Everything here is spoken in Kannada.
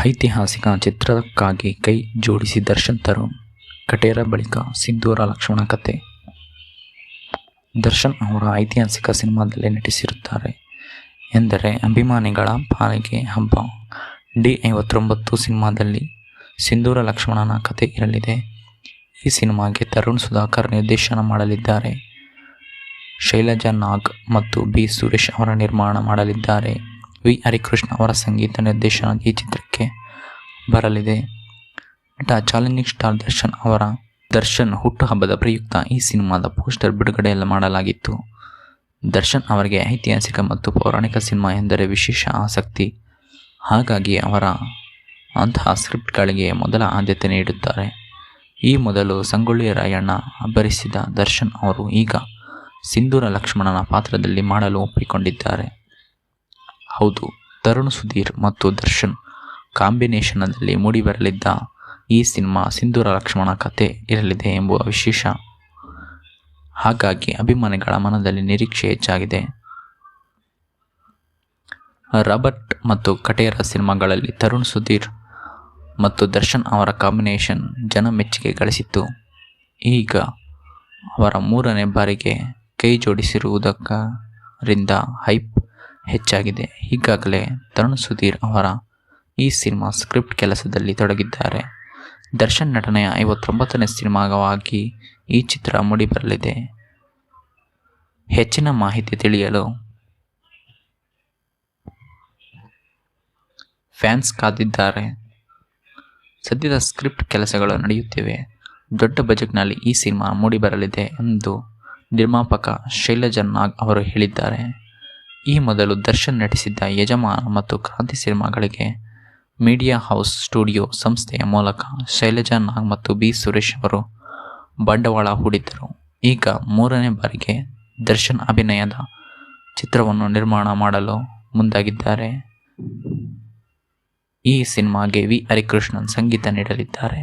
ಐತಿಹಾಸಿಕ ಚಿತ್ರಕ್ಕಾಗಿ ಕೈ ಜೋಡಿಸಿ ದರ್ಶನ್ ತರುಣ್. ಕಟೇರ ಬಳಿಕ ಸಿಂಧೂರ ಲಕ್ಷ್ಮಣ ಕತೆ. ದರ್ಶನ್ ಅವರ ಐತಿಹಾಸಿಕ ಸಿನಿಮಾದಲ್ಲಿ ನಟಿಸಿರುತ್ತಾರೆ ಎಂದರೆ ಅಭಿಮಾನಿಗಳ ಪಾಲಿಗೆ ಹಬ್ಬ. ಡಿ59 ಸಿನಿಮಾದಲ್ಲಿ ಸಿಂಧೂರ ಲಕ್ಷ್ಮಣನ ಕತೆ ಇರಲಿದೆ. ಈ ಸಿನಿಮಾಗೆ ತರುಣ್ ಸುಧಾಕರ್ ನಿರ್ದೇಶನ ಮಾಡಲಿದ್ದಾರೆ. ಶೈಲಜಾ ನಾಗ್ ಮತ್ತು ಬಿ ಸುರೇಶ್ ಅವರ ನಿರ್ಮಾಣ ಮಾಡಲಿದ್ದಾರೆ. ವಿ ಹರಿಕೃಷ್ಣ ಅವರ ಸಂಗೀತ ನಿರ್ದೇಶನ ಈ ಚಿತ್ರಕ್ಕೆ ಬರಲಿದೆ. ನಟ ಚಾಲೆಂಜಿಂಗ್ ಸ್ಟಾರ್ ದರ್ಶನ್ ಹುಟ್ಟುಹಬ್ಬದ ಪ್ರಯುಕ್ತ ಈ ಸಿನಿಮಾದ ಪೋಸ್ಟರ್ ಬಿಡುಗಡೆ ಮಾಡಲಾಗಿತ್ತು. ದರ್ಶನ್ ಅವರಿಗೆ ಐತಿಹಾಸಿಕ ಮತ್ತು ಪೌರಾಣಿಕ ಸಿನಿಮಾ ಎಂದರೆ ವಿಶೇಷ ಆಸಕ್ತಿ. ಹಾಗಾಗಿ ಅಂತಹ ಸ್ಕ್ರಿಪ್ಟ್ಗಳಿಗೆ ಮೊದಲ ಆದ್ಯತೆ ನೀಡುತ್ತಾರೆ. ಈ ಮೊದಲು ಸಂಗೊಳ್ಳಿ ರಾಯಣ್ಣ ಅಬ್ಬರಿಸಿದ ದರ್ಶನ್ ಅವರು ಈಗ ಸಿಂಧೂರ ಲಕ್ಷ್ಮಣನ ಪಾತ್ರದಲ್ಲಿ ಮಾಡಲು ಒಪ್ಪಿಕೊಂಡಿದ್ದಾರೆ. ಹೌದು, ತರುಣ್ ಸುಧೀರ್ ಮತ್ತು ದರ್ಶನ್ ಕಾಂಬಿನೇಷನ್ನಲ್ಲಿ ಮೂಡಿಬರಲಿದ್ದ ಈ ಸಿನಿಮಾ ಸಿಂಧೂರ ಲಕ್ಷ್ಮಣ ಕತೆ ಇರಲಿದೆ ಎಂಬುವ ವಿಶೇಷ. ಹಾಗಾಗಿ ಅಭಿಮಾನಿಗಳ ಮನದಲ್ಲಿ ನಿರೀಕ್ಷೆ ಹೆಚ್ಚಾಗಿದೆ. ರಾಬರ್ಟ್ ಮತ್ತು ಕಟೇರ ಸಿನಿಮಾಗಳಲ್ಲಿ ತರುಣ್ ಸುಧೀರ್ ಮತ್ತು ದರ್ಶನ್ ಅವರ ಕಾಂಬಿನೇಷನ್ ಜನ ಮೆಚ್ಚುಗೆ ಗಳಿಸಿತ್ತು. ಈಗ ಅವರ 3ನೇ ಬಾರಿಗೆ ಕೈ ಜೋಡಿಸಿರುವುದರಿಂದ ಹೈಪ್ ಹೆಚ್ಚಾಗಿದೆ. ಈಗಾಗಲೇ ತರುಣ್ ಸುಧೀರ್ ಅವರ ಈ ಸಿನಿಮಾ ಸ್ಕ್ರಿಪ್ಟ್ ಕೆಲಸದಲ್ಲಿ ತೊಡಗಿದ್ದಾರೆ. ದರ್ಶನ್ ನಟನೆಯ 59ನೇ ಸಿನಿಮಾವಾಗಿ ಈ ಚಿತ್ರ ಮೂಡಿಬರಲಿದೆ. ಹೆಚ್ಚಿನ ಮಾಹಿತಿ ತಿಳಿಯಲು ಫ್ಯಾನ್ಸ್ ಕಾದಿದ್ದಾರೆ. ಸದ್ಯದ ಸ್ಕ್ರಿಪ್ಟ್ ಕೆಲಸಗಳು ನಡೆಯುತ್ತಿವೆ. ದೊಡ್ಡ ಬಜೆಟ್ನಲ್ಲಿ ಈ ಸಿನಿಮಾ ಮೂಡಿಬರಲಿದೆ ಎಂದು ನಿರ್ಮಾಪಕ ಶೈಲಜಾ ನಾಗ್ ಅವರು ಹೇಳಿದ್ದಾರೆ. ಈ ಮೊದಲು ದರ್ಶನ್ ನಟಿಸಿದ್ದ ಯಜಮಾನ ಮತ್ತು ಕ್ರಾಂತಿ ಸಿನಿಮಾಗಳಿಗೆ ಮೀಡಿಯಾ ಹೌಸ್ ಸ್ಟುಡಿಯೋ ಸಂಸ್ಥೆಯ ಮೂಲಕ ಶೈಲಜಾ ನಾಗ್ ಮತ್ತು ಬಿ ಸುರೇಶ್ ಅವರು ಬಂಡವಾಳ ಹೂಡಿದ್ದರು. ಈಗ 3ನೇ ಬಾರಿಗೆ ದರ್ಶನ್ ಅಭಿನಯದ ಚಿತ್ರವನ್ನು ನಿರ್ಮಾಣ ಮಾಡಲು ಮುಂದಾಗಿದ್ದಾರೆ. ಈ ಸಿನಿಮಾಗೆ ವಿ ಹರಿಕೃಷ್ಣನ್ ಸಂಗೀತ ನೀಡಲಿದ್ದಾರೆ.